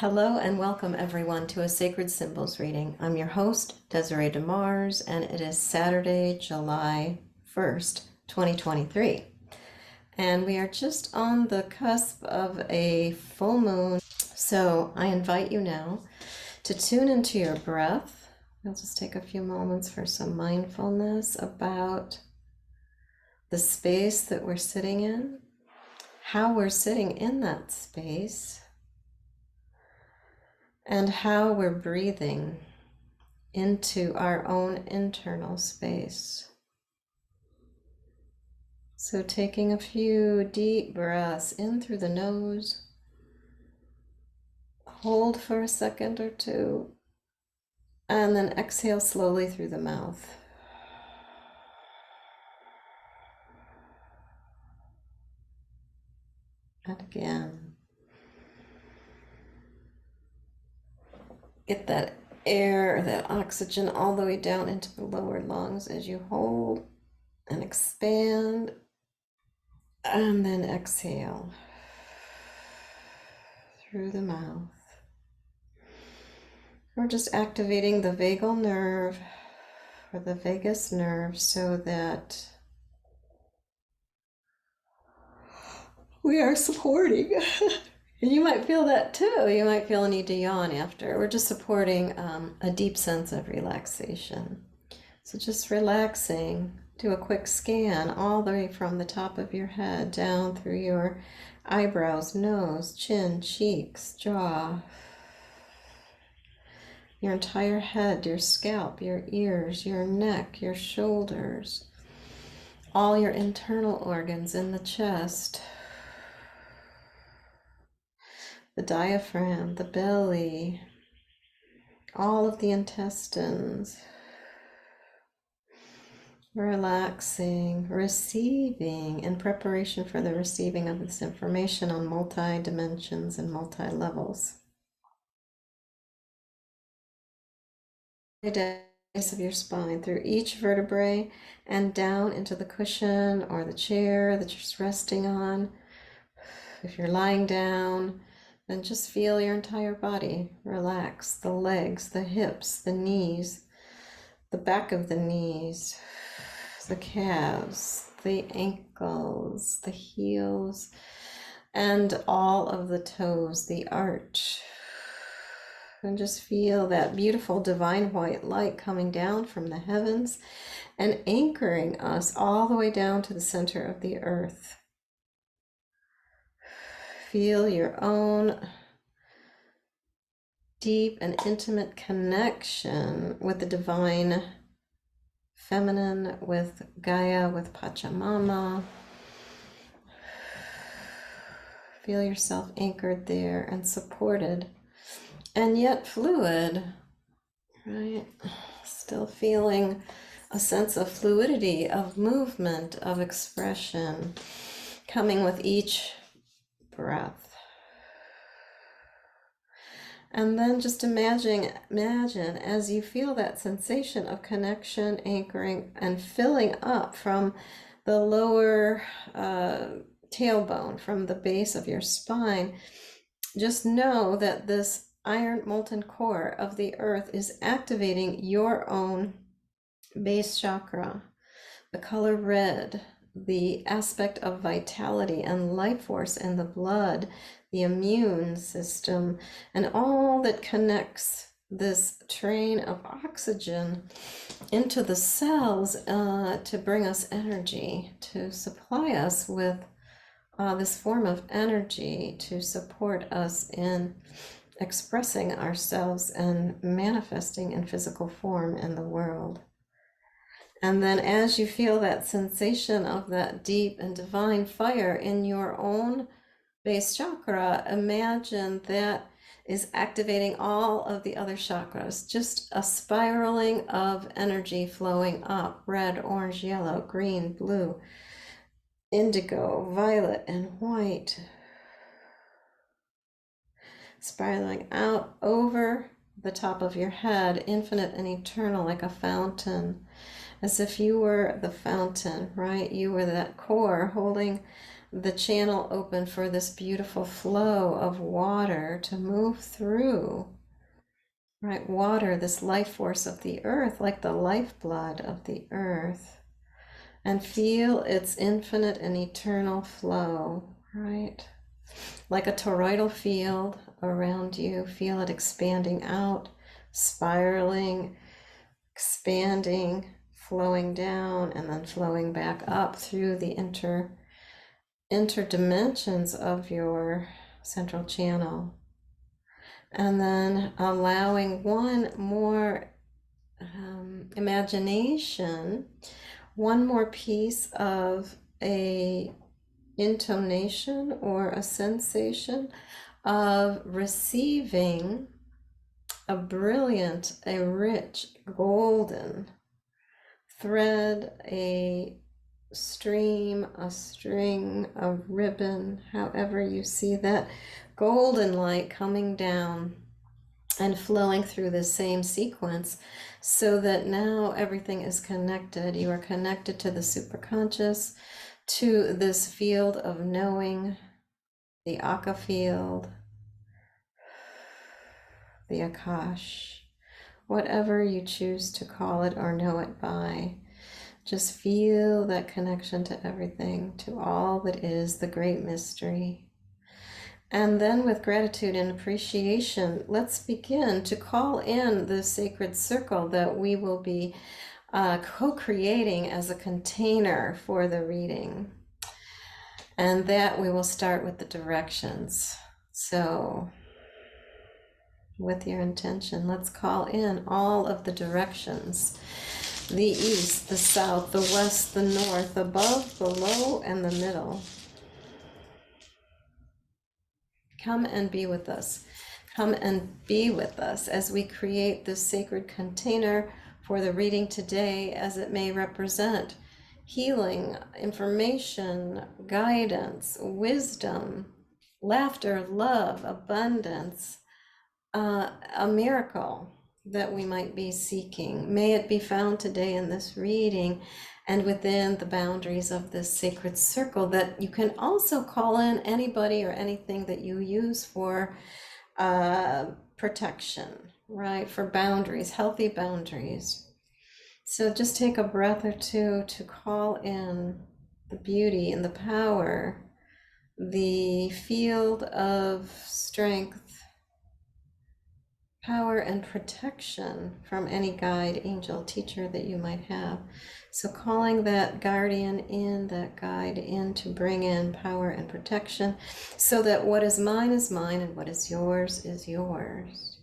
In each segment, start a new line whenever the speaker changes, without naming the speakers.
Hello and welcome everyone to a Sacred Symbols reading. I'm your host, Desiree DeMars, and it is Saturday, July 1st, 2023. And we are just on the cusp of a full moon. So I invite you now to tune into your breath. I'll just take a few moments for some mindfulness about the space that we're sitting in, how we're sitting in that space, and how we're breathing into our own internal space. So taking a few deep breaths in through the nose, hold for a second or two, and then exhale slowly through the mouth. And again. Get that air, that oxygen all the way down into the lower lungs as you hold and expand, and then exhale through the mouth. We're just activating the vagal nerve or the vagus nerve so that we are supporting. And you might feel that too. You might feel a need to yawn after. We're just supporting a deep sense of relaxation. So just relaxing. Do a quick scan all the way from the top of your head down through your eyebrows, nose, chin, cheeks, jaw, your entire head, your scalp, your ears, your neck, your shoulders, all your internal organs in the chest, the diaphragm, the belly, all of the intestines. Relaxing, receiving in preparation for the receiving of this information on multi-dimensions and multi-levels. The base of your spine through each vertebrae and down into the cushion or the chair that you're just resting on. If you're lying down, then just feel your entire body relax, the legs, the hips, the knees, the back of the knees, the calves, the ankles, the heels, and all of the toes, the arch. And just feel that beautiful divine white light coming down from the heavens and anchoring us all the way down to the center of the earth. Feel your own deep and intimate connection with the divine feminine, with Gaia, with Pachamama. Feel yourself anchored there and supported, and yet fluid, right? Still feeling a sense of fluidity, of movement, of expression coming with each breath. And then just imagine as you feel that sensation of connection, anchoring, and filling up from the lower tailbone, from the base of your spine, just know that this iron molten core of the earth is activating your own base chakra, the color red, the aspect of vitality and life force in the blood, the immune system, and all that connects this train of oxygen into the cells to bring us energy, to supply us with this form of energy to support us in expressing ourselves and manifesting in physical form in the world. And then as you feel that sensation of that deep and divine fire in your own base chakra, imagine that is activating all of the other chakras, just a spiraling of energy flowing up, red, orange, yellow, green, blue, indigo, violet, and white, spiraling out over the top of your head, infinite and eternal, like a fountain. as if you were the fountain, right? You were that core holding the channel open for this beautiful flow of water to move through, right? Water, this life force of the earth, like the lifeblood of the earth, and feel its infinite and eternal flow, right? Like a toroidal field around you, feel it expanding out, spiraling, expanding, flowing down, and then flowing back up through the interdimensions of your central channel. And then allowing one more imagination, one more piece of a intonation or a sensation of receiving a brilliant, a rich, golden thread, a stream, a string, a ribbon, however you see that golden light coming down and flowing through the same sequence, so that now everything is connected. You are connected to the superconscious, to this field of knowing, the Aka field, the Akash, whatever you choose to call it or know it by. Just feel that connection to everything, to all that is the great mystery. And then with gratitude and appreciation, let's begin to call in the sacred circle that we will be co-creating as a container for the reading. And that we will start with the directions. So with your intention, let's call in all of the directions: the east, the south, the west, the north, above, below, and the middle. Come and be with us. Come and be with us as we create this sacred container for the reading today, as it may represent healing, information, guidance, wisdom, laughter, love, abundance, a miracle that we might be seeking. May it be found today in this reading and within the boundaries of this sacred circle, that you can also call in anybody or anything that you use for protection, right? For boundaries, healthy boundaries. So just take a breath or two to call in the beauty and the power, the field of strength, power and protection from any guide, angel, teacher that you might have. So calling that guardian in, that guide in, to bring in power and protection, so that what is mine and what is yours is yours.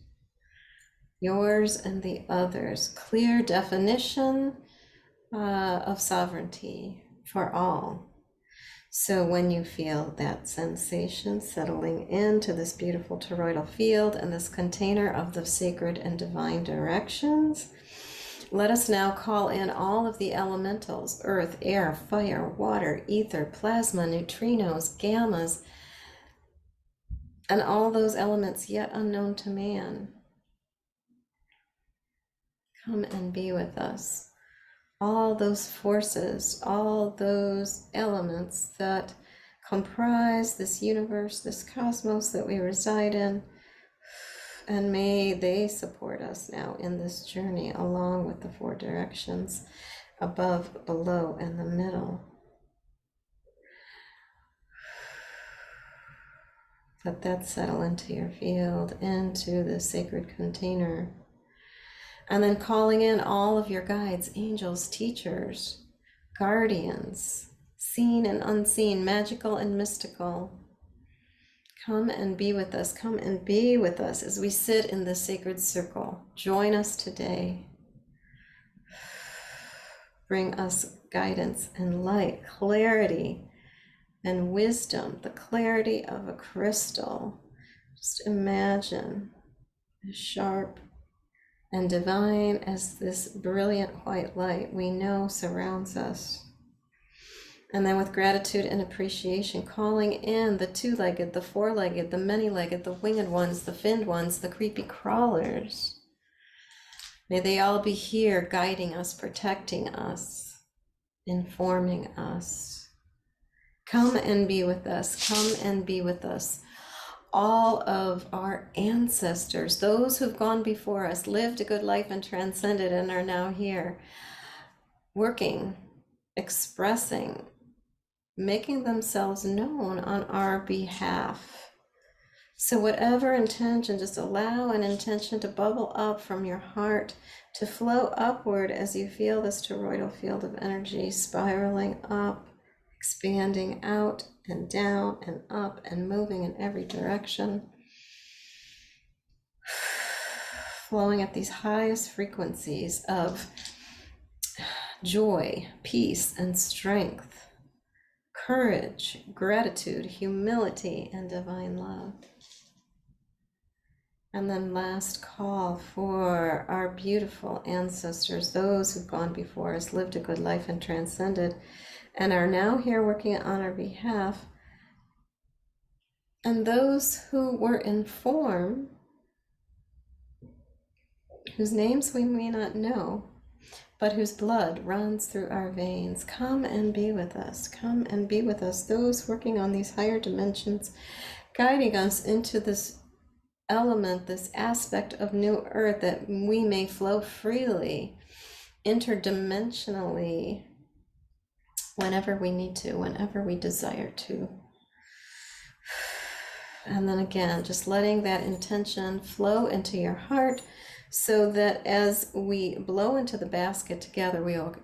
Yours and the others. Clear definition of sovereignty for all. So when you feel that sensation settling into this beautiful toroidal field and this container of the sacred and divine directions, let us now call in all of the elementals: earth, air, fire, water, ether, plasma, neutrinos, gammas, and all those elements yet unknown to man. Come and be with us. All those forces, all those elements that comprise this universe, this cosmos that we reside in, and may they support us now in this journey, along with the four directions, above, below, and the middle. Let that settle into your field, into the sacred container. And then calling in all of your guides, angels, teachers, guardians, seen and unseen, magical and mystical. Come and be with us. Come and be with us as we sit in the sacred circle. Join us today. Bring us guidance and light, clarity and wisdom, the clarity of a crystal. Just imagine as sharp and divine as this brilliant white light we know surrounds us. And then with gratitude and appreciation, calling in the two-legged, the four-legged, the many-legged, the winged ones, the finned ones, the creepy crawlers. May they all be here guiding us, protecting us, informing us. Come and be with us. Come and be with us. All of our ancestors, those who've gone before us, lived a good life and transcended and are now here, working, expressing, making themselves known on our behalf. So whatever intention, just allow an intention to bubble up from your heart, to flow upward as you feel this toroidal field of energy spiraling up, expanding out and down and up and moving in every direction. Flowing at these highest frequencies of joy, peace, and strength, courage, gratitude, humility, and divine love. And then last call for our beautiful ancestors, those who've gone before us, lived a good life and transcended, and are now here working on our behalf. And those who were in form, whose names we may not know, but whose blood runs through our veins, come and be with us. Come and be with us. Those working on these higher dimensions, guiding us into this element, this aspect of new earth, that we may flow freely, interdimensionally, whenever we need to, whenever we desire to. And then again, just letting that intention flow into your heart, so that as we blow into the basket together, we will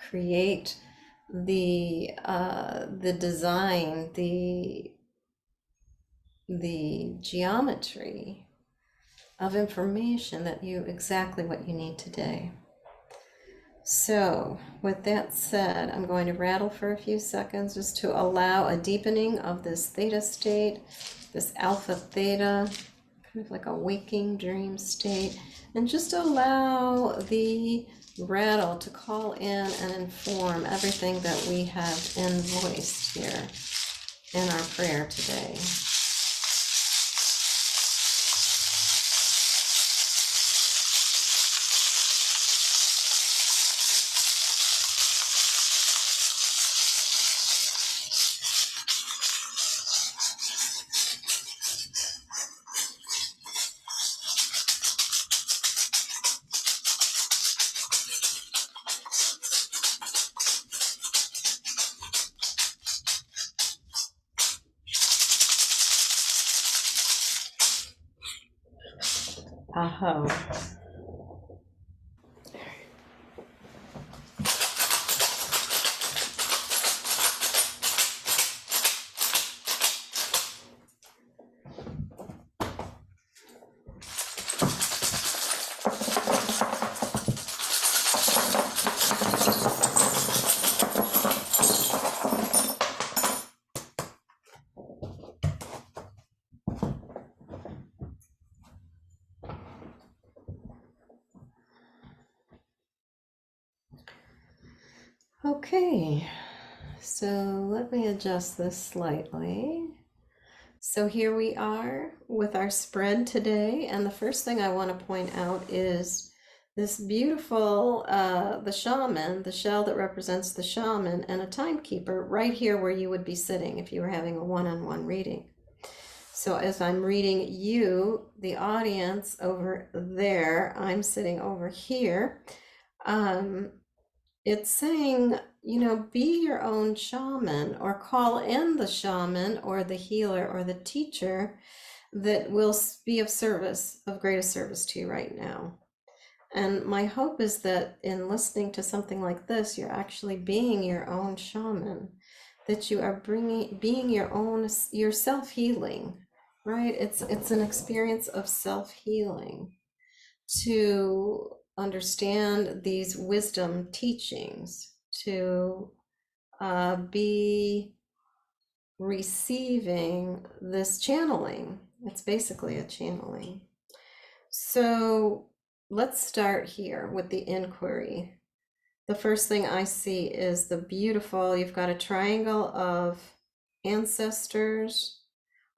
create the design, the geometry of information that exactly what you need today. So with that said, I'm going to rattle for a few seconds just to allow a deepening of this theta state, this alpha theta, kind of like a waking dream state, and just allow the rattle to call in and inform everything that we have invoiced here in our prayer today. Aho. Okay, so let me adjust this slightly. So here we are with our spread today, and the first thing I want to point out is this beautiful, the shaman, the shell that represents the shaman, and a timekeeper right here where you would be sitting if you were having a one-on-one reading. So as I'm reading you, the audience over there, I'm sitting over here. It's saying, be your own shaman, or call in the shaman or the healer or the teacher that will be of service, of greatest service to you right now. And my hope is that in listening to something like this, you're actually being your own shaman, that you are being your self-healing, right? It's an experience of self-healing to understand these wisdom teachings, to be receiving this channeling. It's basically a channeling. So let's start here with the inquiry. The first thing I see is the beautiful, you've got a triangle of ancestors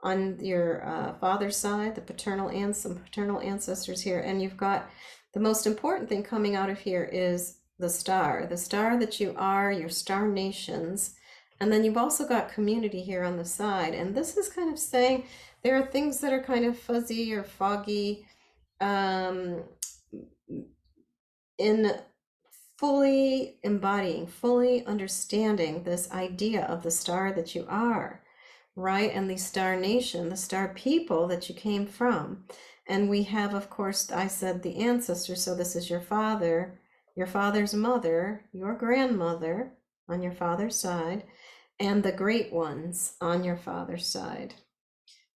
on your father's side, some paternal ancestors here, and you've got The most important thing coming out of here is the star that you are, your star nations. And then you've also got community here on the side. And this is kind of saying there are things that are kind of fuzzy or foggy um, in fully embodying, fully understanding this idea of the star that you are, right? And the star nation, the star people that you came from. And we have, of course, I said the ancestors. So this is your father, your father's mother, your grandmother on your father's side, and the great ones on your father's side.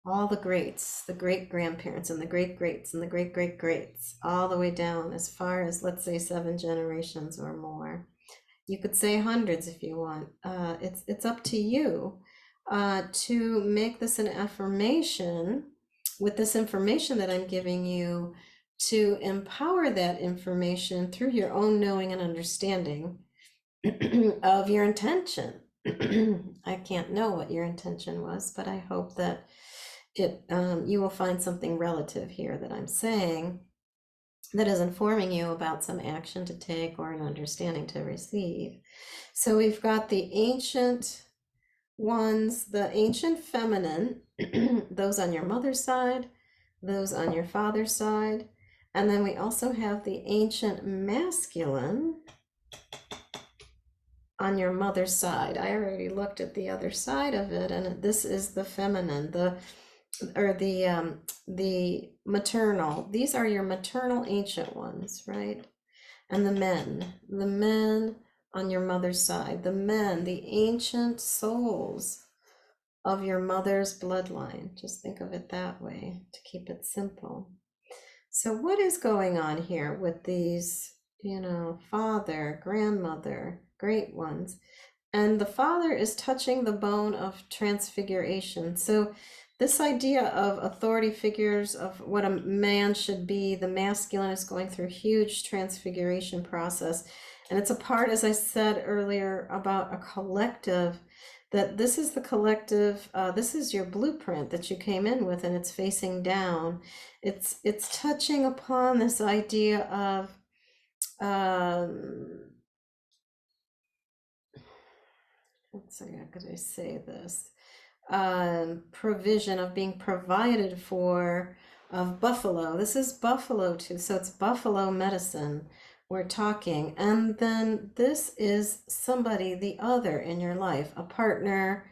All the greats, the great grandparents, and the great greats, and the great great greats, all the way down as far as, let's say, 7 generations or more. You could say hundreds if you want. It's up to you to make this an affirmation with this information that I'm giving you, to empower that information through your own knowing and understanding of your intention. I can't know what your intention was, but I hope that you will find something relative here that I'm saying that is informing you about some action to take or an understanding to receive. So we've got the ancient ones, the ancient feminine, those on your mother's side, those on your father's side, and then we also have the ancient masculine on your mother's side. I already looked at the other side of it, and this is the feminine, the maternal. These are your maternal ancient ones, right? And the men on your mother's side, the men, the ancient souls of your mother's bloodline. Just think of it that way to keep it simple. So what is going on here with these, father, grandmother, great ones? And the father is touching the bone of transfiguration. So this idea of authority figures, of what a man should be, the masculine is going through a huge transfiguration process. And it's a part, as I said earlier, about a collective, that this is the collective, this is your blueprint that you came in with, and it's facing down. It's touching upon this idea of how could I say this? Provision of being provided for, of buffalo. This is buffalo too, so it's buffalo medicine we're talking. And then this is somebody, the other in your life, a partner,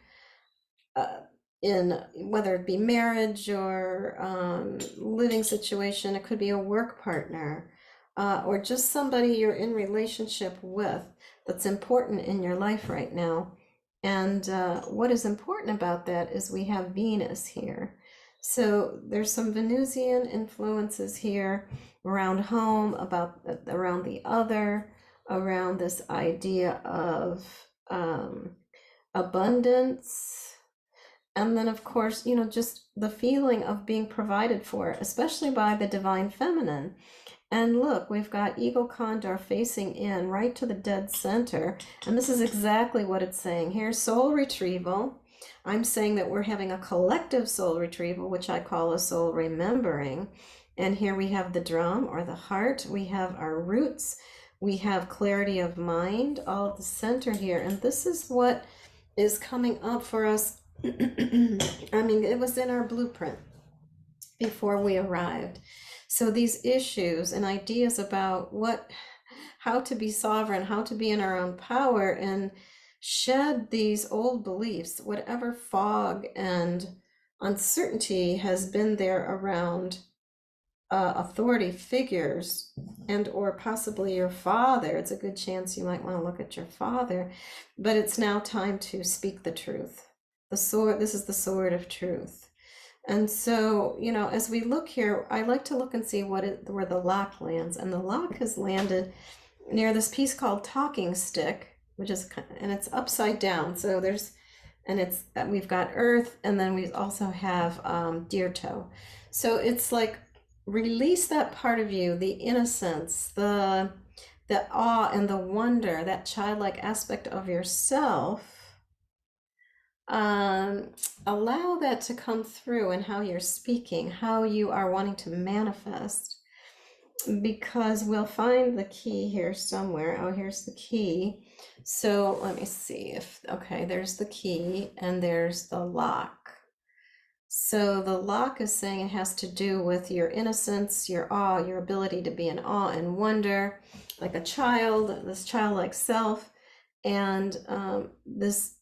in whether it be marriage or living situation. It could be a work partner, or just somebody you're in relationship with that's important in your life right now. And what is important about that is we have Venus here. So there's some Venusian influences here around home, around the other, around this idea of abundance. And then, of course, just the feeling of being provided for, especially by the divine feminine. And look, we've got Eagle Condor facing in right to the dead center. And this is exactly what it's saying here. Soul retrieval. I'm saying that we're having a collective soul retrieval, which I call a soul remembering. And here we have the drum or the heart. We have our roots. We have clarity of mind, all at the center here. And this is what is coming up for us. I mean, it was in our blueprint before we arrived. So these issues and ideas about how to be sovereign, how to be in our own power, and shed these old beliefs, whatever fog and uncertainty has been there around authority figures, and or possibly your father. It's a good chance you might want to look at your father, but it's now time to speak the truth. The sword, this is the sword of truth. And so, as we look here, I like to look and see where the lock lands. And the lock has landed near this piece called Talking Stick, and it's upside down. So we've got earth, and then we also have deer toe. So it's like, release that part of you, the innocence, the awe and the wonder, that childlike aspect of yourself. Allow that to come through in how you're speaking, how you are wanting to manifest. because we'll find the key here somewhere. Oh, here's the key. So let me see if, okay, there's the key and there's the lock. So the lock is saying it has to do with your innocence, your awe, your ability to be in awe and wonder, like a child, this childlike self, and this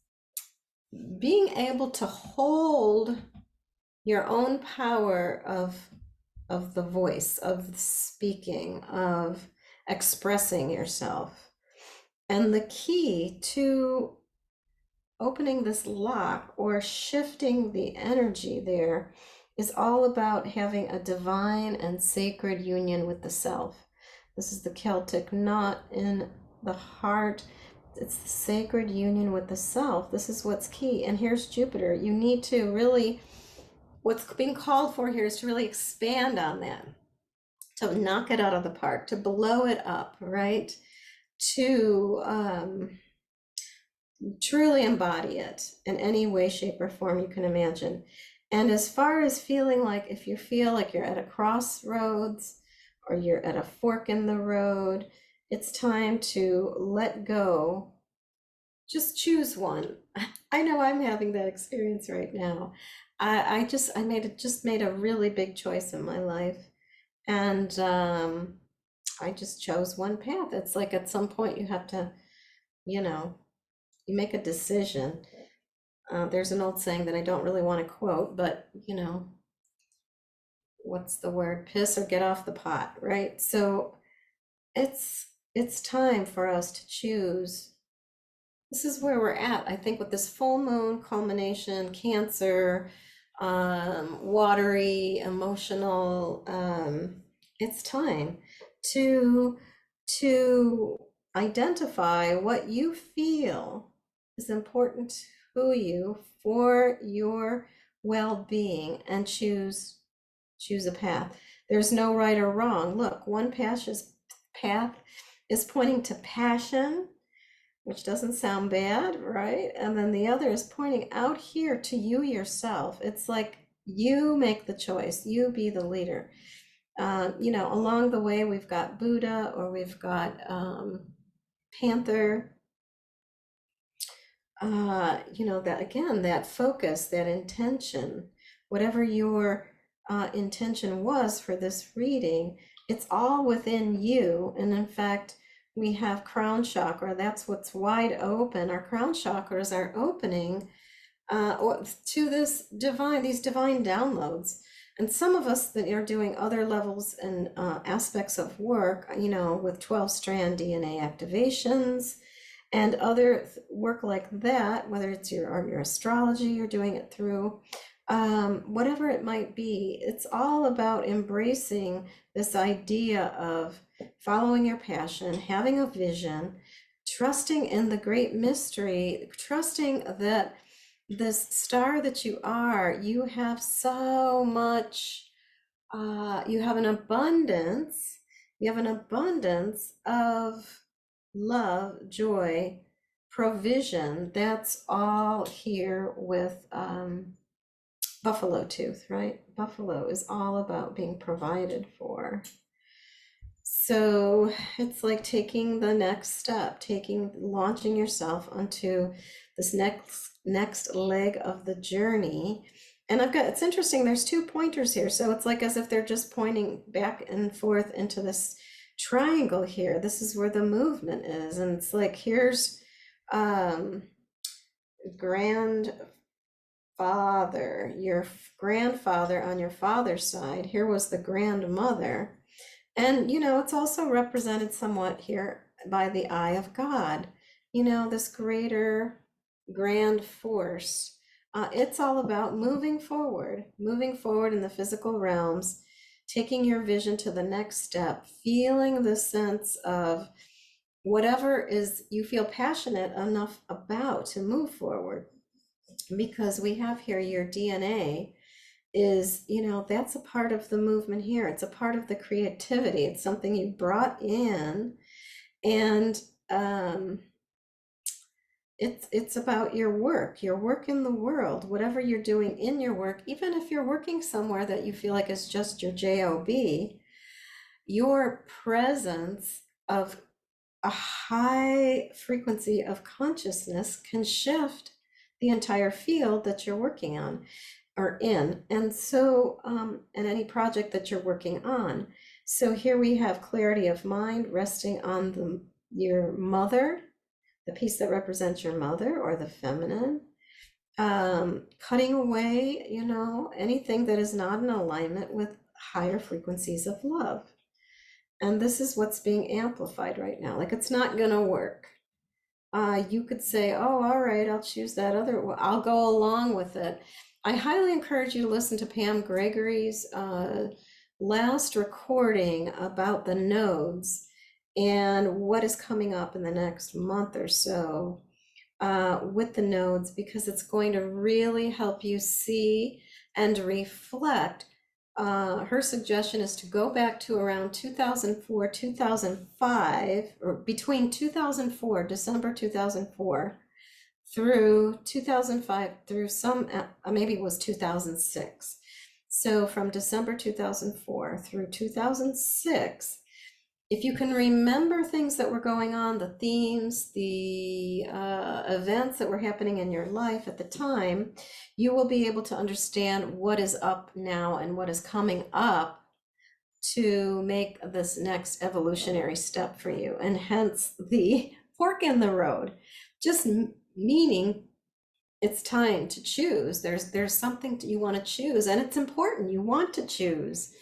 being able to hold your own power of the voice, of speaking, of expressing yourself. And the key to opening this lock or shifting the energy there is all about having a divine and sacred union with the self. This is the Celtic knot in the heart. It's the sacred union with the self. This is what's key. And here's Jupiter. You need to really, what's being called for here is to really expand on that, to knock it out of the park, to blow it up, right? To truly embody it in any way, shape, or form you can imagine. And as far as feeling like, if you feel like you're at a crossroads or you're at a fork in the road, it's time to let go. Just choose one. I know I'm having that experience right now. I just made a really big choice in my life, and I just chose one path. It's like at some point you have to, you know, you make a decision. There's an old saying that I don't really want to quote, but what's the word? Piss or get off the pot, right? So it's time for us to choose. This is where we're at, I think, with this full moon culmination, Cancer, watery, emotional. It's time to identify what you feel is important to you for your well-being and choose a path. There's no right or wrong. Look, one path is pointing to passion, which doesn't sound bad, right? And then the other is pointing out here to you yourself. It's like you make the choice, you be the leader. Along the way, we've got Buddha, or we've got Panther. That again, that focus, that intention, whatever your intention was for this reading, it's all within you. And in fact, we have crown chakra, that's what's wide open. Our crown chakras are opening to these divine downloads. And some of us that are doing other levels and aspects of work, with 12-strand DNA activations and other work like that, whether it's your astrology, you're doing it through, whatever it might be, it's all about embracing this idea of following your passion, having a vision, trusting in the great mystery, trusting that this star that you are, you have so much, you have an abundance of love, joy, provision. That's all here with buffalo tooth, right? Buffalo is all about being provided for. So it's like taking the next step, launching yourself onto this next leg of the journey. And it's interesting, there's two pointers here. So it's like as if they're just pointing back and forth into this triangle here. This is where the movement is. And it's like, here's grandfather, your grandfather on your father's side. Here was the grandmother. And, it's also represented somewhat here by the eye of God, this greater grand force. It's all about moving forward in the physical realms, taking your vision to the next step, feeling the sense of whatever is you feel passionate enough about to move forward. Because we have here your DNA is, that's a part of the movement here. It's a part of the creativity. It's something you brought in, and it's about your work in the world, whatever you're doing in your work, even if you're working somewhere that you feel like is just your job. your presence of a high frequency of consciousness can shift the entire field that you're working on or in. And so, and any project that you're working on. So here we have clarity of mind resting on your mother, the piece that represents your mother or the feminine, cutting away, anything that is not in alignment with higher frequencies of love. And this is what's being amplified right now. Like, it's not going to work. You could say, oh, all right, I'll choose that other, I'll go along with it. I highly encourage you to listen to Pam Gregory's last recording about the nodes and what is coming up in the next month or so with the nodes, because it's going to really help you see and reflect. Her suggestion is to go back to around 2004, 2005, or between 2004, December 2004, through 2005, through maybe it was 2006. So from December 2004 through 2006, if you can remember things that were going on, the themes, the events that were happening in your life at the time, you will be able to understand what is up now and what is coming up to make this next evolutionary step for you. And hence the fork in the road, just meaning it's time to choose. There's something you want to choose, and it's important. You want to choose.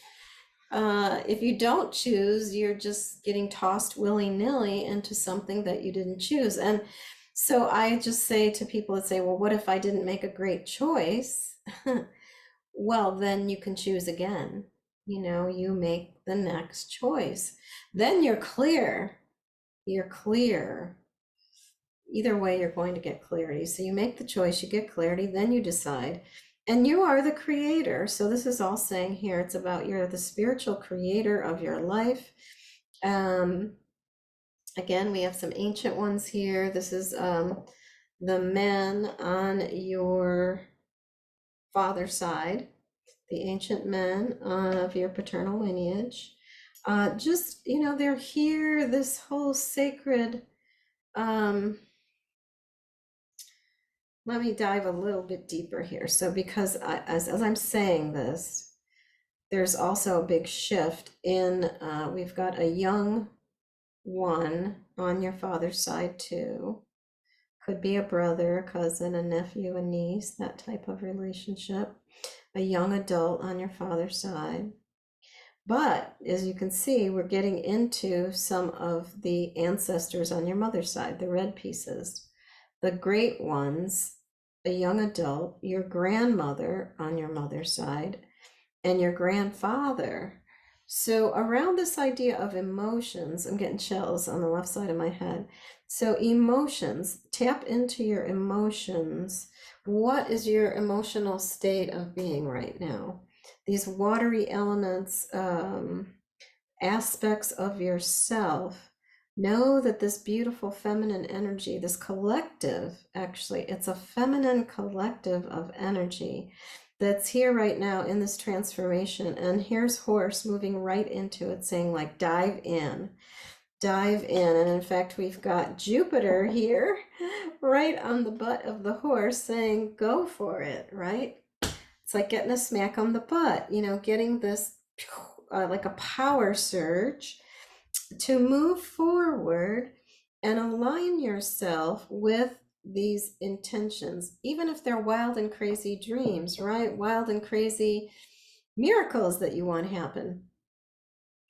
If you don't choose, you're just getting tossed willy-nilly into something that you didn't choose. And so I just say to people that say, well, what if I didn't make a great choice? Well, then you can choose again. You make the next choice. Then you're clear. You're clear. Either way, you're going to get clarity. So you make the choice, you get clarity, then you decide. And you are the creator. So this is all saying here, it's about you're the spiritual creator of your life. Again, we have some ancient ones here. This is the men on your father's side, the ancient men of your paternal lineage. Just, they're here, this whole sacred, let me dive a little bit deeper here. So because as I'm saying this, there's also a big shift in, we've got a young one on your father's side too. Could be a brother, a cousin, a nephew, a niece, that type of relationship. A young adult on your father's side. But as you can see, we're getting into some of the ancestors on your mother's side, the red pieces, the great ones, a young adult, your grandmother on your mother's side, and your grandfather. So around this idea of emotions, I'm getting chills on the left side of my head. So emotions, tap into your emotions. What is your emotional state of being right now? These watery elements, aspects of yourself, know that this beautiful feminine energy, this collective, actually, it's a feminine collective of energy that's here right now in this transformation. And here's horse moving right into it, saying like, dive in. And in fact, we've got Jupiter here right on the butt of the horse saying, go for it, right? It's like getting a smack on the butt, getting this like a power surge to move forward and align yourself with these intentions, even if they're wild and crazy dreams, right? Wild and crazy miracles that you want to happen.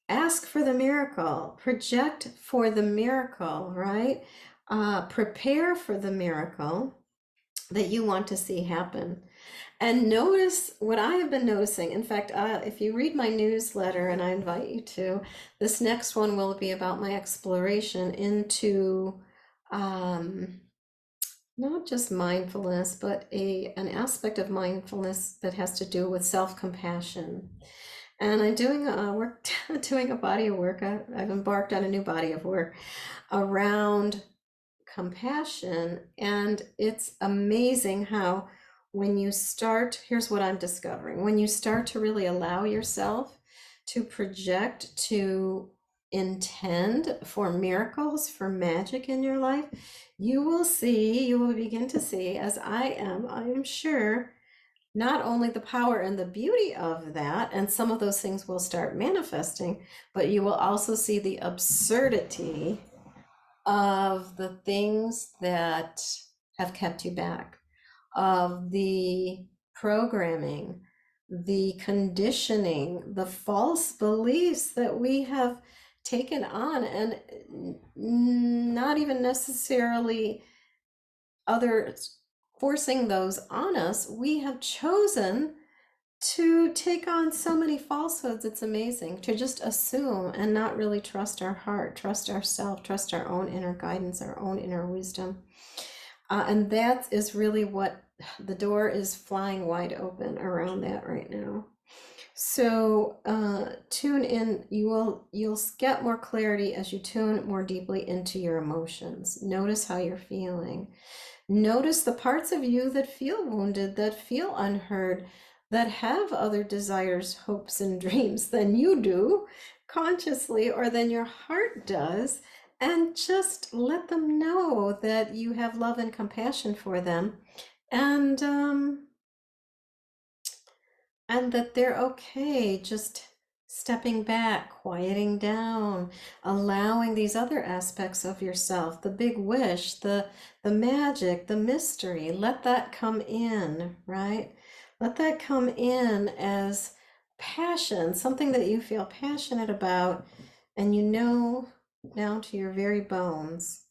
Ask for the miracle, project for the miracle, right? Prepare for the miracle that you want to see happen. And notice what I have been noticing. In fact, if you read my newsletter, and I invite you to, this next one will be about my exploration into not just mindfulness, but an aspect of mindfulness that has to do with self-compassion. And I'm doing doing a body of work. I've embarked on a new body of work around compassion, and it's amazing how when you start, here's what I'm discovering, when you start to really allow yourself to project, to intend for miracles, for magic in your life, you will begin to see, as I am sure, not only the power and the beauty of that, and some of those things will start manifesting, but you will also see the absurdity of the things that have kept you back, of the programming, the conditioning, the false beliefs that we have taken on, and not even necessarily others forcing those on us. We have chosen to take on so many falsehoods. It's amazing to just assume and not really trust our heart, trust ourselves, trust our own inner guidance, our own inner wisdom. And that is really what the door is flying wide open around that right now. So tune in. You'll get more clarity as you tune more deeply into your emotions. Notice how you're feeling. Notice the parts of you that feel wounded, that feel unheard, that have other desires, hopes, and dreams than you do consciously, or than your heart does, and just let them know that you have love and compassion for them, and that they're okay just stepping back, quieting down, allowing these other aspects of yourself, the big wish, the magic, the mystery, let that come in, right? Let that come in as passion, something that you feel passionate about, and you know down to your very bones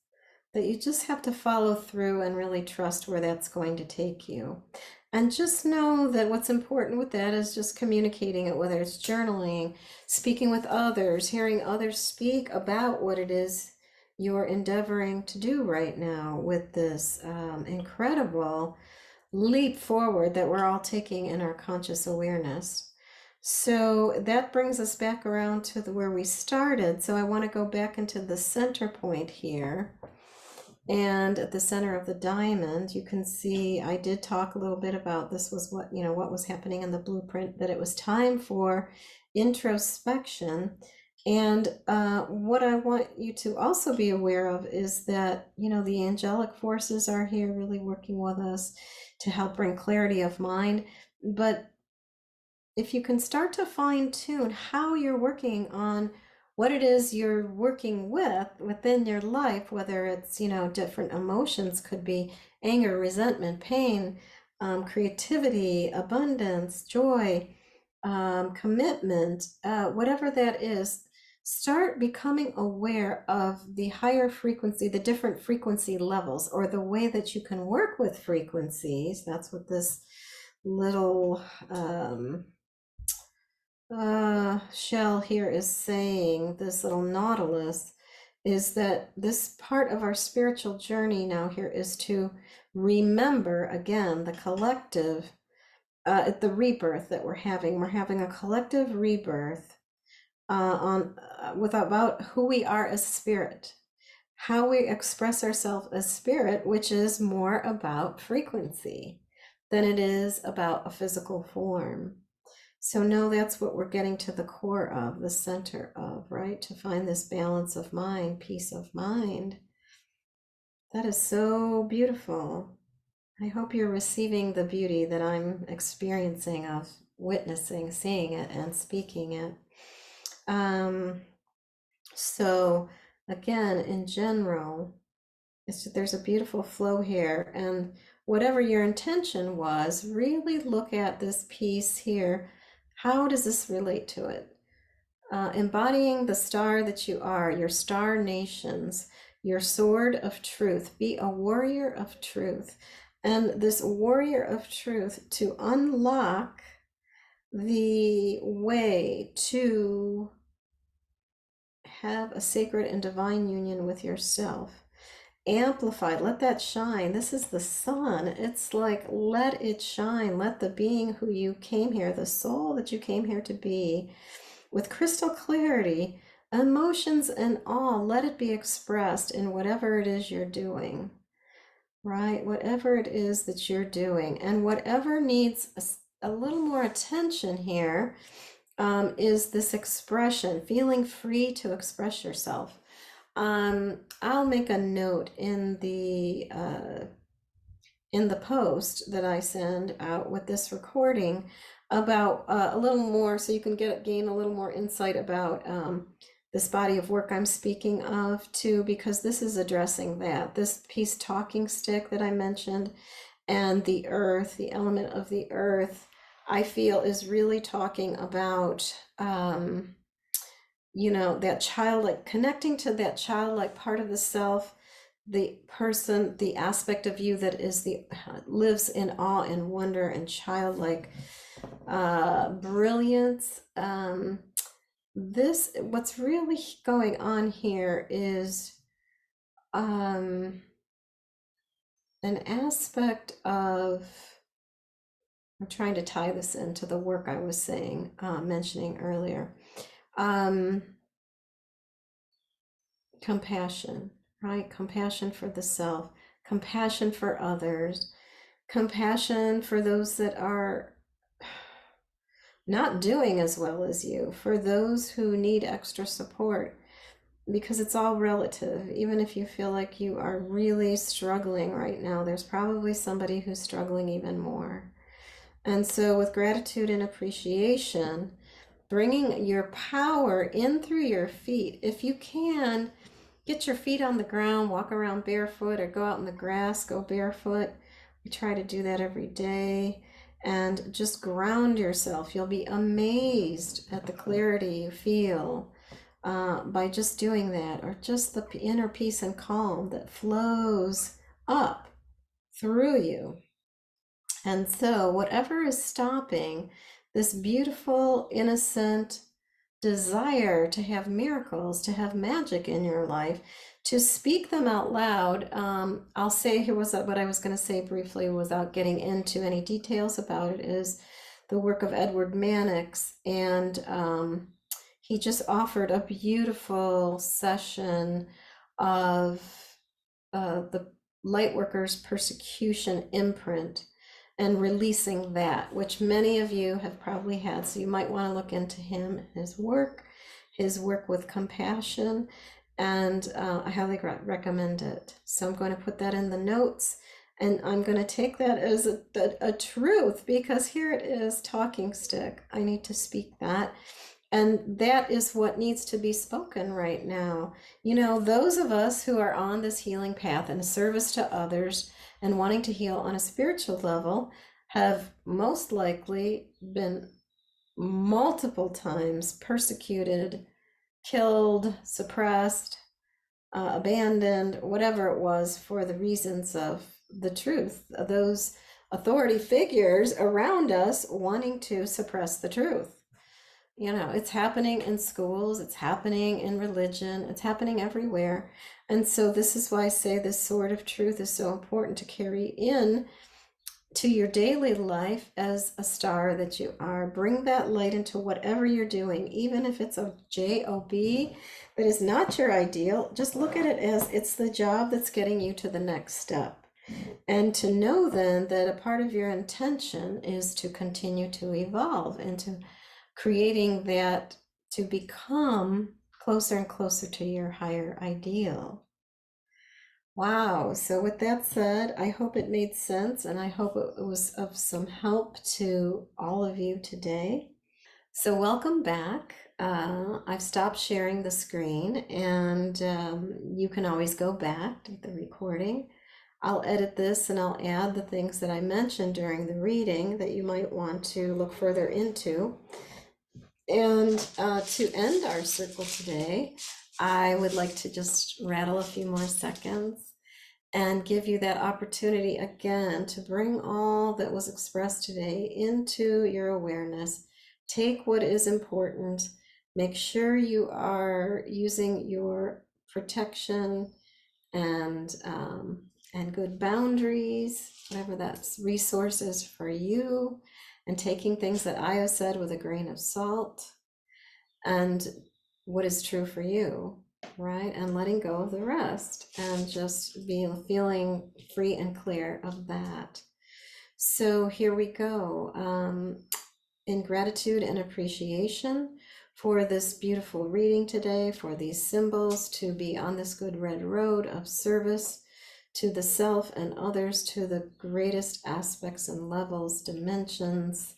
that you just have to follow through and really trust where that's going to take you. And just know that what's important with that is just communicating it, whether it's journaling, speaking with others, hearing others speak about what it is you're endeavoring to do right now with this incredible leap forward that we're all taking in our conscious awareness. So that brings us back around to where we started. So I want to go back into the center point here. And at the center of the diamond, you can see I did talk a little bit about this was what, what was happening in the blueprint, that it was time for introspection. And what I want you to also be aware of is that, the angelic forces are here really working with us to help bring clarity of mind. But if you can start to fine tune how you're working on what it is you're working with within your life, whether it's, different emotions, could be anger, resentment, pain, creativity, abundance, joy, commitment, whatever that is, start becoming aware of the higher frequency, the different frequency levels, or the way that you can work with frequencies. That's what this little shell here is saying, this little nautilus, is that this part of our spiritual journey now here is to remember again the collective, the rebirth that we're having. We're having a collective rebirth about who we are as spirit, how we express ourselves as spirit, which is more about frequency than it is about a physical form. So no, that's what we're getting to the core of, the center of, right? To find this balance of mind, peace of mind. That is so beautiful. I hope you're receiving the beauty that I'm experiencing of witnessing, seeing it, and speaking it. So again, in general, there's a beautiful flow here, and whatever your intention was, really look at this piece here. How does this relate to it? Embodying the star that you are, your star nations, your sword of truth. Be a warrior of truth. And this warrior of truth to unlock the way to have a sacred and divine union with yourself. Amplified, let that shine. This is the sun. It's like, let it shine. Let the being who you came here, the soul that you came here to be, with crystal clarity, emotions and all, let it be expressed in whatever it is you're doing, right? Whatever it is that you're doing, and whatever needs a little more attention here, is this expression, feeling free to express yourself. I'll make a note in the post that I send out with this recording about a little more, so you can gain a little more insight about this body of work I'm speaking of too, because this is addressing that. This piece, talking stick, that I mentioned, and the earth, the element of the earth, I feel is really talking about that childlike, connecting to that childlike part of the self, the person, the aspect of you that lives in awe and wonder and childlike brilliance. What's really going on here is an aspect of, I'm trying to tie this into the work I was mentioning earlier. Compassion, right? Compassion for the self, compassion for others, compassion for those that are not doing as well as you, for those who need extra support, because it's all relative. Even if you feel like you are really struggling right now, there's probably somebody who's struggling even more. And so with gratitude and appreciation, bringing your power in through your feet, if you can, get your feet on the ground, walk around barefoot, or go out in the grass, go barefoot. We try to do that every day. And just ground yourself. You'll be amazed at the clarity you feel by just doing that, or just the inner peace and calm that flows up through you. And so whatever is stopping this beautiful, innocent desire to have miracles, to have magic in your life, to speak them out loud. I'll say, here was what I was going to say briefly without getting into any details about it, is the work of Edward Mannix. And he just offered a beautiful session of the Lightworkers Persecution imprint and releasing that, which many of you have probably had. So you might want to look into him, his work with compassion, and I highly recommend it. So I'm going to put that in the notes, and I'm going to take that as a truth, because here it is, talking stick. I need to speak that. And that is what needs to be spoken right now. Those of us who are on this healing path and service to others and wanting to heal on a spiritual level have most likely been multiple times persecuted, killed, suppressed, abandoned, whatever it was, for the reasons of the truth. Those authority figures around us wanting to suppress the truth. It's happening in schools, it's happening in religion, it's happening everywhere. And so this is why I say this sword of truth is so important to carry in to your daily life as a star that you are. Bring that light into whatever you're doing, even if it's a job that is not your ideal. Just look at it as it's the job that's getting you to the next step. And to know then that a part of your intention is to continue to evolve and to creating that, to become closer and closer to your higher ideal. Wow. So with that said, I hope it made sense, and I hope it was of some help to all of you today. So welcome back. I've stopped sharing the screen, and you can always go back to the recording. I'll edit this and I'll add the things that I mentioned during the reading that you might want to look further into. And to end our circle today, I would like to just rattle a few more seconds and give you that opportunity again to bring all that was expressed today into your awareness. Take what is important. Make sure you are using your protection and good boundaries, whatever that resource is for you, and taking things that I have said with a grain of salt, and what is true for you, right? And letting go of the rest, and just feeling free and clear of that. So here we go. in gratitude and appreciation for this beautiful reading today, for these symbols to be on this good red road of service to the self and others, to the greatest aspects and levels, dimensions,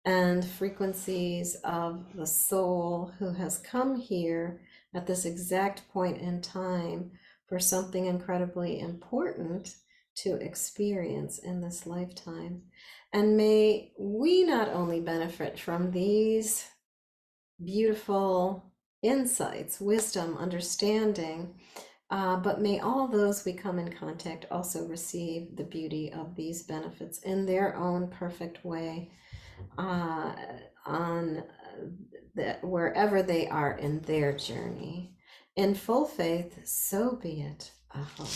and frequencies of the soul who has come here at this exact point in time for something incredibly important to experience in this lifetime. And may we not only benefit from these beautiful insights, wisdom, understanding, but may all those we come in contact also receive the beauty of these benefits in their own perfect way, on wherever they are in their journey. In full faith, so be it. Aho.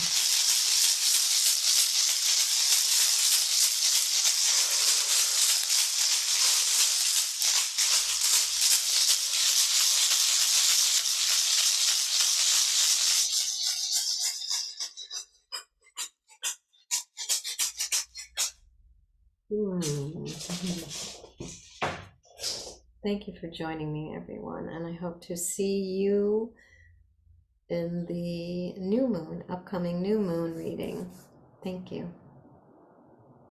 Thank you for joining me, everyone, and I hope to see you in the new moon, upcoming new moon reading. Thank you.